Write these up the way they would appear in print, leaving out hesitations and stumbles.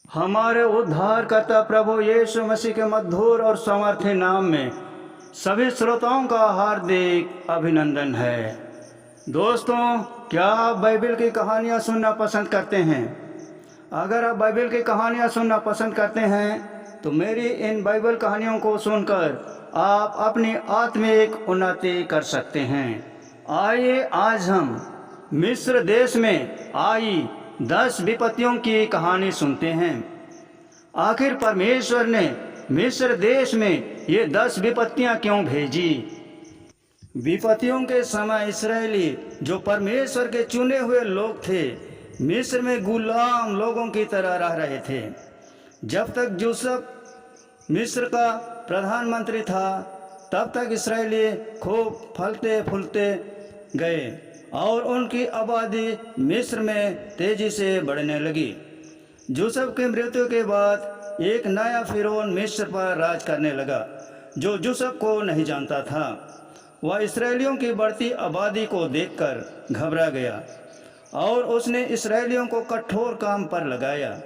हमारे उद्धारकर्ता प्रभु यीशु मसीह के मधुर और सामर्थ्य नाम में सभी श्रोताओं का हार्दिक अभिनंदन है। दोस्तों, क्या आप बाइबल की कहानियाँ सुनना पसंद करते हैं? अगर आप बाइबल की कहानियाँ सुनना पसंद करते हैं तो मेरी इन बाइबल कहानियों को सुनकर आप अपनी आत्मिक उन्नति कर सकते हैं। आइए आज हम मिस्र देश में आई 10 विपत्तियों की कहानी सुनते हैं। आखिर परमेश्वर ने मिस्र देश में ये 10 विपत्तियां क्यों भेजी? विपत्तियों के समय इस्राएली जो परमेश्वर के चुने हुए लोग थे, मिस्र में गुलाम लोगों की तरह रह रहे थे। जब तक यूसुफ मिस्र का प्रधानमंत्री था, तब तक इस्राएली खूब फलते फूलते गए और उनकी आबादी मिस्र में तेजी से बढ़ने लगी। यूसुफ की मृत्यु के बाद एक नया फिरौन मिस्र पर राज करने लगा, जो यूसुफ को नहीं जानता था। वह इस्राएलियों की बढ़ती आबादी को देखकर घबरा गया और उसने इस्राएलियों को कठोर काम पर लगाया।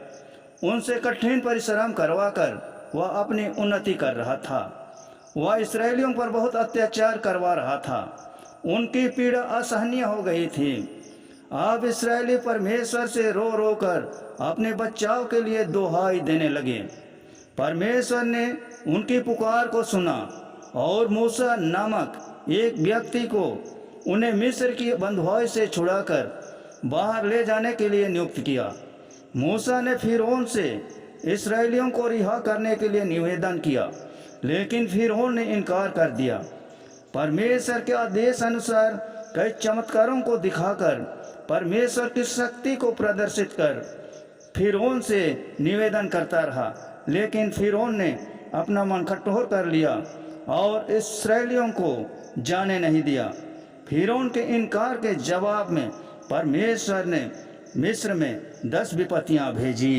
उनसे कठिन परिश्रम करवाकर वह अपनी उन्नति कर रहा था। वह इस्राएलियों पर बहुत अत्याचार करवा रहा था। उनकी पीड़ा असहनीय हो गई थी। अब इस्राएली परमेश्वर से रो रो कर अपने बचाव के लिए दुहाई देने लगे। परमेश्वर ने उनकी पुकार को सुना और मूसा नामक एक व्यक्ति को उन्हें मिस्र की बंधुआई से छुड़ाकर बाहर ले जाने के लिए नियुक्त किया। मूसा ने फिरौन से इस्राएलियों को रिहा करने के लिए निवेदन किया, लेकिन फिरौन ने इनकार कर दिया। परमेश्वर के आदेश अनुसार कई चमत्कारों को दिखाकर परमेश्वर की शक्ति को प्रदर्शित कर फिरौन से निवेदन करता रहा, लेकिन फिरौन ने अपना मन कठोर कर लिया और इस्राएलियों को जाने नहीं दिया। फिरौन के इनकार के जवाब में परमेश्वर ने मिस्र में 10 विपत्तियां भेजी।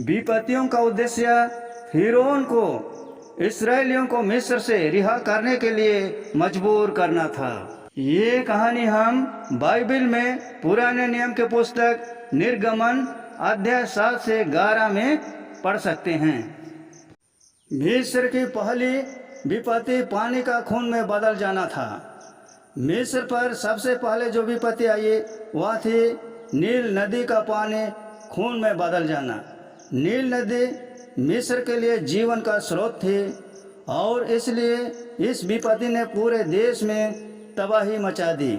विपत्तियों का उद्देश्य फिरौन को इस्राएलियों को मिस्र से रिहा करने के लिए मजबूर करना था। ये कहानी हम बाइबल में पुराने नियम के पुस्तक निर्गमन अध्याय 7 से 11 में पढ़ सकते हैं। मिस्र की पहली विपत्ति पानी का खून में बदल जाना था। मिस्र पर सबसे पहले जो विपत्ति आई वह थी नील नदी का पानी खून में बदल जाना। नील नदी मिस्र के लिए जीवन का स्रोत थी और इसलिए इस विपत्ति ने पूरे देश में तबाही मचा दी।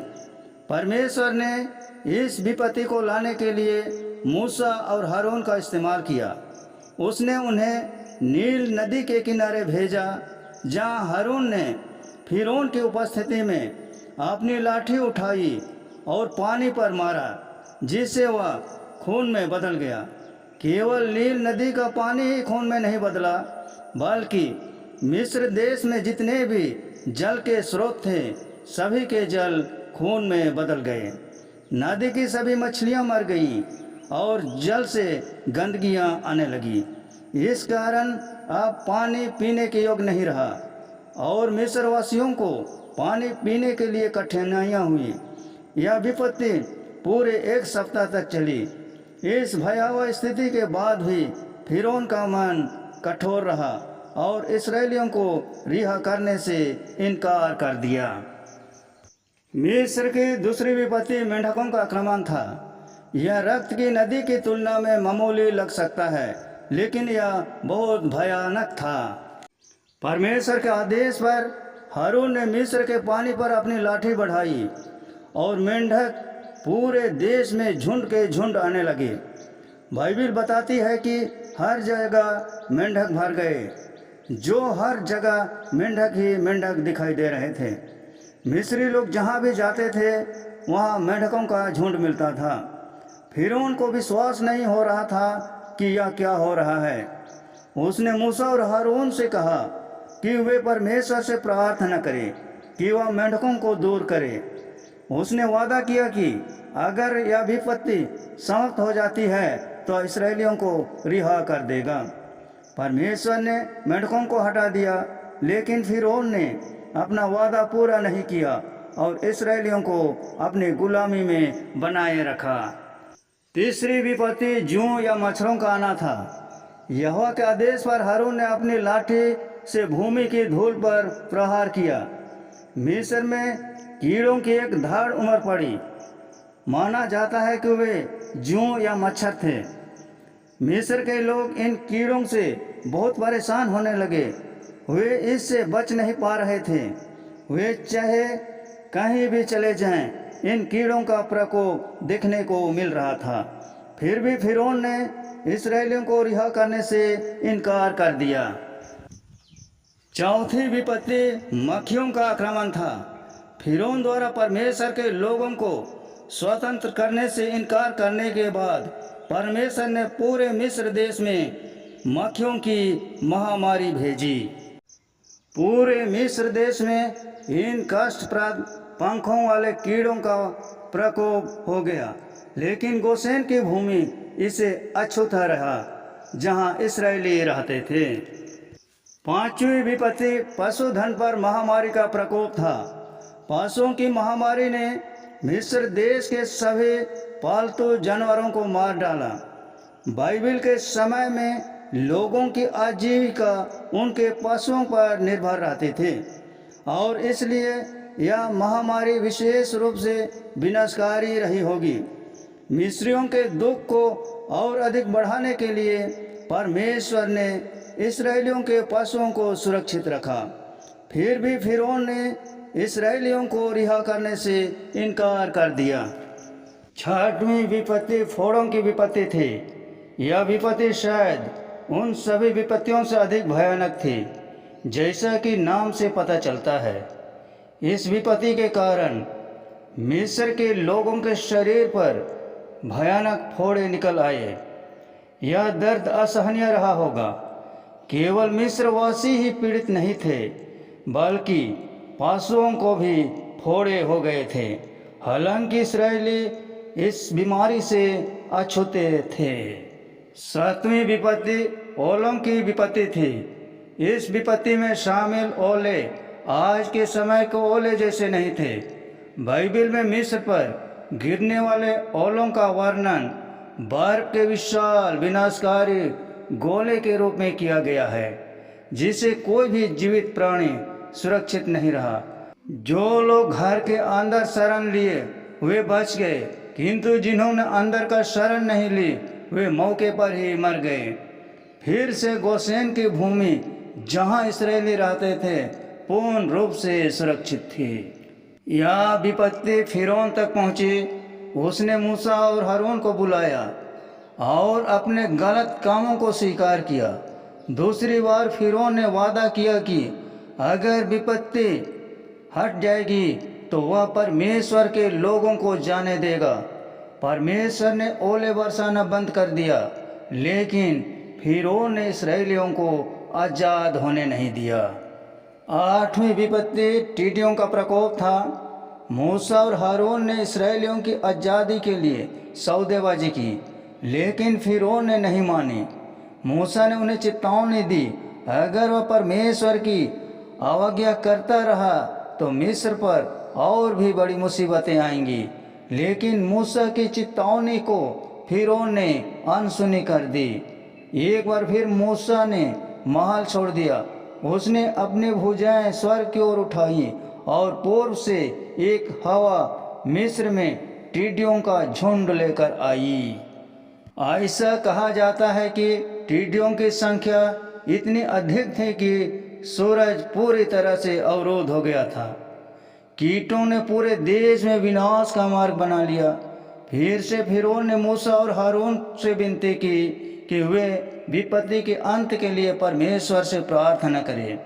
परमेश्वर ने इस विपत्ति को लाने के लिए मूसा और हारून का इस्तेमाल किया। उसने उन्हें नील नदी के किनारे भेजा, जहां हारून ने फिरौन की उपस्थिति में अपनी लाठी उठाई और पानी पर मारा, जिससे वह खून में बदल गया। केवल नील नदी का पानी ही खून में नहीं बदला, बल्कि मिस्र देश में जितने भी जल के स्रोत थे, सभी के जल खून में बदल गए। नदी की सभी मछलियां मर गईं और जल से गंदगियां आने लगी। इस कारण अब पानी पीने के योग्य नहीं रहा और मिस्रवासियों को पानी पीने के लिए कठिनाइयां हुई। यह विपत्ति पूरे 1 सप्ताह तक चली। इस भयावह स्थिति के बाद भी फिरौन का मन कठोर रहा और इस्राएलियों को रिहा करने से इनकार कर दिया। मिस्र की दूसरी विपत्ति मेंढकों का आक्रमण था। यह रक्त की नदी की तुलना में मामूली लग सकता है, लेकिन यह बहुत भयानक था। परमेश्वर के आदेश पर हारून ने मिस्र के पानी पर अपनी लाठी बढ़ाई और मेंढक पूरे देश में झुंड के झुंड आने लगे। बाइबल बताती है कि हर जगह मेंढक भर गए, जो हर जगह मेंढक ही मेंढक दिखाई दे रहे थे। मिस्री लोग जहाँ भी जाते थे वहाँ मेंढकों का झुंड मिलता था। फिरौन को विश्वास नहीं हो रहा था कि यह क्या हो रहा है। उसने मूसा और हारून से कहा कि वे परमेश्वर से प्रार्थना करें कि वह मेंढकों को दूर करे। उसने वादा किया कि अगर यह विपत्ति समाप्त हो जाती है तो इस्राएलियों को रिहा कर देगा। परमेश्वर ने मेंढकों को हटा दिया, लेकिन फिरौन ने अपना वादा पूरा नहीं किया और इस्राएलियों को अपनी गुलामी में बनाए रखा। तीसरी विपत्ति जूं या मच्छरों का आना था। यहोवा के आदेश पर हारून ने अपनी लाठी से भूमि की धूल पर प्रहार किया। मिस्र में कीड़ों की एक धाड़ उमड़ पड़ी। माना जाता है कि वे जूं या मच्छर थे। मिस्र के लोग इन कीड़ों से बहुत परेशान होने लगे। वे इससे बच नहीं पा रहे थे। वे चाहे कहीं भी चले जाएं, इन कीड़ों का प्रकोप देखने को मिल रहा था। फिर भी फिरौन ने इस्राएलियों को रिहा करने से इनकार कर दिया। चौथी विपत्ति मक्खियों का आक्रमण था। फिरौन द्वारा परमेश्वर के लोगों को स्वतंत्र करने से इनकार करने के बाद परमेश्वर ने पूरे मिस्र देश में मक्खियों की महामारी भेजी। पूरे मिस्र देश में इन कष्टप्रद पंखों वाले कीड़ों का प्रकोप हो गया, लेकिन गोशेन की भूमि इसे अछूता रहा जहां इस्राएली रहते थे। पांचवी विपत्ति पशुधन पर महामारी का प्रकोप था। पशुओं की महामारी ने मिस्र देश के सभी पालतू जानवरों को मार डाला। बाइबल के समय में लोगों की आजीविका उनके पशुओं पर निर्भर रहती थी और इसलिए यह महामारी विशेष रूप से विनाशकारी रही होगी। मिस्रियों के दुख को और अधिक बढ़ाने के लिए परमेश्वर ने इस्राएलियों के पशुओं को सुरक्षित रखा। फिर भी फिरौन ने इस्राएलियों को रिहा करने से इनकार कर दिया। छठवीं विपत्ति फोड़ों की विपत्ति थी। यह विपत्ति शायद उन सभी विपत्तियों से अधिक भयानक थी, जैसा कि नाम से पता चलता है। इस विपत्ति के कारण मिस्र के लोगों के शरीर पर भयानक फोड़े निकल आए। यह दर्द असहनीय रहा होगा। केवल मिस्रवासी ही पीड़ित नहीं थे, बल्कि पशुओं को भी फोड़े हो गए थे। हालांकि इस्राएली इस बीमारी से अछूते थे। सातवीं विपत्ति ओलों की विपत्ति थी। इस विपत्ति में शामिल ओले आज के समय के ओले जैसे नहीं थे। बाइबल में मिस्र पर गिरने वाले ओलों का वर्णन बर्फ के विशाल विनाशकारी गोले के रूप में किया गया है, जिसे कोई भी जीवित प्राणी सुरक्षित नहीं रहा। जो लोग घर के अंदर शरण लिए वे बच गए, किंतु जिन्होंने अंदर का शरण नहीं ली वे मौके पर ही मर गए। फिर से गोशेन की भूमि जहां इस्राएली रहते थे पूर्ण रूप से सुरक्षित थी। यह विपत्ति फिरौन तक पहुंची। उसने मूसा और हारून को बुलाया और अपने गलत कामों को स्वीकार किया। दूसरी बार फिरौन ने वादा किया कि अगर विपत्ति हट जाएगी तो वह परमेश्वर के लोगों को जाने देगा। परमेश्वर ने ओले बरसाना बंद कर दिया, लेकिन फिरौन ने इस्राएलियों को आज़ाद होने नहीं दिया। आठवीं विपत्ति टिड्डियों का प्रकोप था। मूसा और हारून ने इस्राएलियों की आज़ादी के लिए सौदेबाजी की, लेकिन फिरौन ने नहीं मानी। मूसा ने उन्हें चेतावनी दी, अगर वह परमेश्वर की अवज्ञा करता रहा तो मिस्र पर और भी बड़ी मुसीबतें आएंगी। लेकिन मूसा की चेतावनी को फिरौन ने अनसुनी कर दी। एक बार फिर मूसा ने महल छोड़ दिया। उसने अपनी भुजाएं स्वर्ग की ओर उठाई और पूर्व से एक हवा मिस्र में टिड्डियों का झुंड लेकर आई। ऐसा कहा जाता है कि टिड्डियों की संख्या इतनी अधिक थी कि सूरज पूरी तरह से अवरोध हो गया था। कीटों ने पूरे देश में विनाश का मार्ग बना लिया। फिर से फिरौन ने मूसा और हारून से विनती की कि वे विपत्ति के अंत के लिए परमेश्वर से प्रार्थना करें।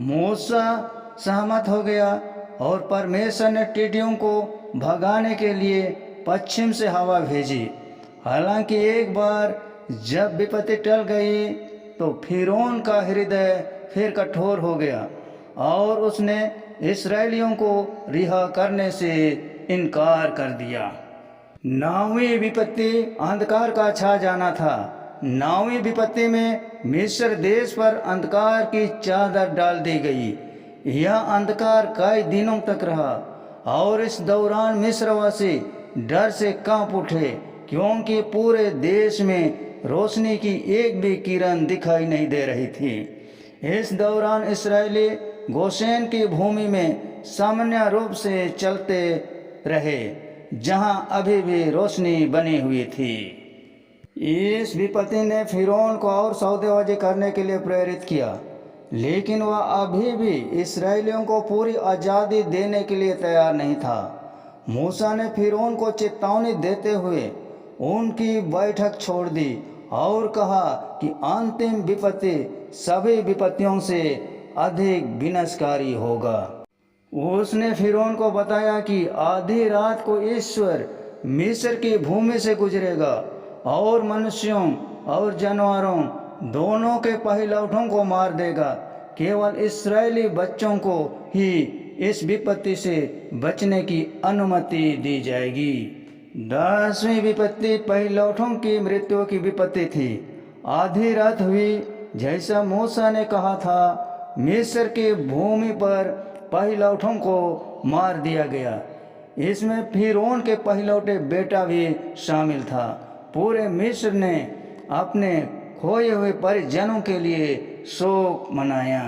मूसा सहमत हो गया और परमेश्वर ने टिड्डियों को भगाने के लिए पश्चिम से हवा भेजी। हालांकि एक बार जब विपत्ति टल गई तो फिरौन का हृदय फिर कठोर हो गया और उसने इस्राएलियों को रिहा करने से इनकार कर दिया। 9वीं विपत्ति अंधकार का छा जाना था। 9वीं विपत्ति में मिस्र देश पर अंधकार की चादर डाल दी गई। यह अंधकार कई दिनों तक रहा और इस दौरान मिस्रवासी डर से कांप उठे क्योंकि पूरे देश में रोशनी की एक भी किरण दिखाई नहीं दे रही थी। इस दौरान इस्राएली गोशेन की भूमि में सामान्य रूप से चलते रहे, जहां अभी भी रोशनी बनी हुई थी। इस विपत्ति ने फिरौन को और सौदेबाजी करने के लिए प्रेरित किया, लेकिन वह अभी भी इस्राएलियों को पूरी आज़ादी देने के लिए तैयार नहीं था। मूसा ने फिरौन को चेतावनी देते हुए उनकी बैठक छोड़ दी और कहा कि अंतिम विपत्ति सभी विपत्तियों से अधिक विनाशकारी होगा। उसने फिरौन को बताया कि आधी रात को ईश्वर मिस्र की भूमि से गुजरेगा और मनुष्यों और जानवरों दोनों के पहिलौठों को मार देगा। केवल इस्राएली बच्चों को ही इस विपत्ति से बचने की अनुमति दी जाएगी। 10वीं विपत्ति पहिलौठों की मृत्यु की विपत्ति थी। आधी रात हुई, जैसा मूसा ने कहा था, मिस्र की भूमि पर पहिलौठों को मार दिया गया। इसमें फिरौन के पहिलौठे बेटा भी शामिल था। पूरे मिस्र ने अपने खोए हुए परिजनों के लिए शोक मनाया।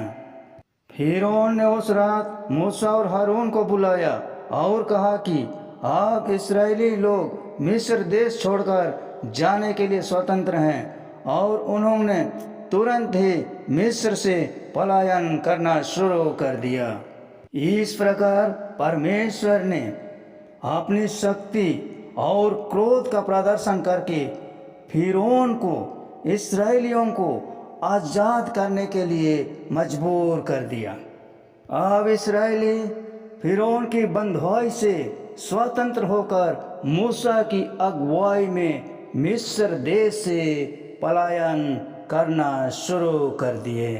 फिरौन ने उस रात मूसा और हारून को बुलाया और कहा कि आप इस्राएली लोग मिस्र देश छोड़कर जाने के लिए स्वतंत्र हैं, और उन्होंने तुरंत ही मिस्र से पलायन करना शुरू कर दिया। इस प्रकार परमेश्वर ने अपनी शक्ति और क्रोध का प्रदर्शन करके फिरौन को इस्राएलियों को आज़ाद करने के लिए मजबूर कर दिया। अब इस्राएली फिरौन की बंधुआई से स्वतंत्र होकर मूसा की अगुवाई में मिस्र देश से पलायन करना शुरू कर दिए।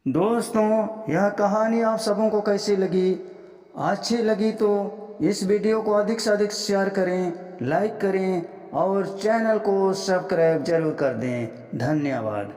दोस्तों, यह कहानी आप सबों को कैसी लगी? अच्छी लगी तो इस वीडियो को अधिक से अधिक शेयर करें, लाइक करें और चैनल को सब्सक्राइब जरूर कर दें। धन्यवाद।